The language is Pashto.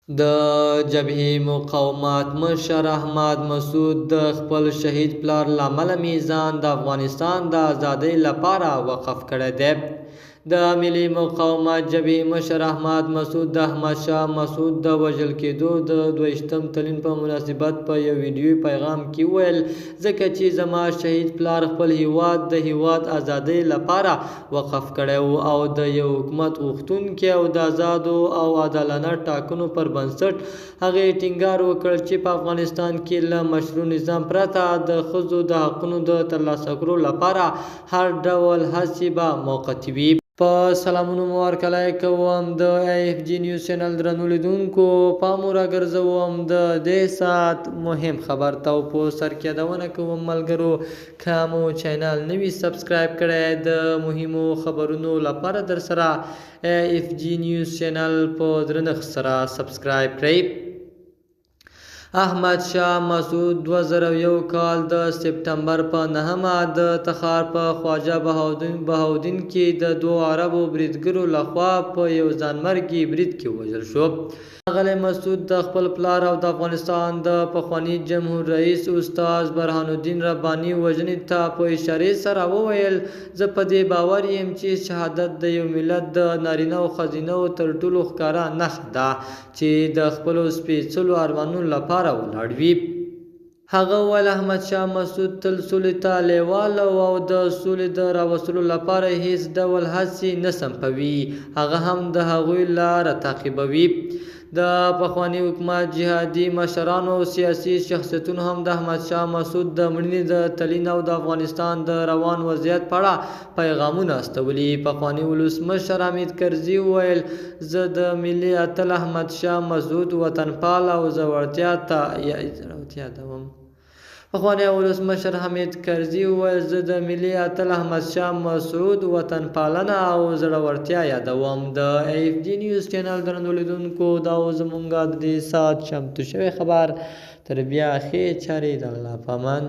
د جبهې مقاومت مشر احمد مسعود د خپل شهید پلار له امله مې ځان د افغانستان د ازادۍ لپاره وقف کړی دی. د ملي مقاومت جبهې مشر احمد مسعود د احمدشاه مسعود د وژل کېدو د 22م تلین په مناسبت په یو ویډیویي پیغام کې وویل: ځکه چې زما شهید پلار خپل هیواد د هیواد ازادۍ لپاره وقف کړی و او د یو حکومت غوښتونکي او د آزادو او عادلانه ټاکنو پر بنسټ هغې ټینګار وکړ چې په افغانستان کې له مشروع نظام پرته د ښځو د حقونو د ترلاسه کولو لپاره هر ډول هڅې به موقتي وي. په سلامونو مو ورکلی کوم د AFG نیوز چینل درنو لیدونکو، پام مو راګرځوم د دې ساعت مهم خبر ته او په سر کې یادونه کوم ملګرو، که مو چینل نه وي سبسکرایب کړی د مهمو خبرونو لپاره در سره AFG نیوز چینل په درنښت سره سبسکرایب کړئ. احمد شاه مسعود 2001 کال د سپتمبر په 9مه د تخار په خواجه بهاودین کې د 2 عربو بریدګرو لخوا په یو ځانمرګي برید کې ووژل شو. ښاغلی مسعود د خپل پلار او د افغانستان د پخواني جمهور رئیس استاد برهان الدین رباني وژنې ته په اشارې سره وویل: زه په دې باور یم چې شهادت د یو ملت د نارینه او ښځینه تر ټولو ښکاره نښه ده چې د خپلو سپېڅلو ارمانونو لپاره ولاړ وي. هغه وویل: احمدشاه مسعود تل سولې ته لیوال او د سولې د راوستلو لپاره هیڅ ډول هڅې نه سنپوي، هغه هم د هغوی لاره تعقیبوي. د پخواني حکومت جهادي مشرانو او سیاسي شخصیتونو هم د احمدشاه مسعود د مړینې د تلین او د افغانستان د روان وضعیت په اړه پیغامونه استولي. پخواني ولسمشر حامد کرزي وویل: زه د ملي اتل احمدشاه مسعود وطنپال او زړورتیا یادوم. پخوانی ولسمشر حامد کرزي وویل: زه د ملي اتل احمدشاه مسعود وطنپالنه او زړورتیا یادوم. د AFG نیوز چینل درنو لیدونکو، دا و زموږ د دې ساعت چمتو شوی خبر. تر بیا ښې چارې د الله په امان.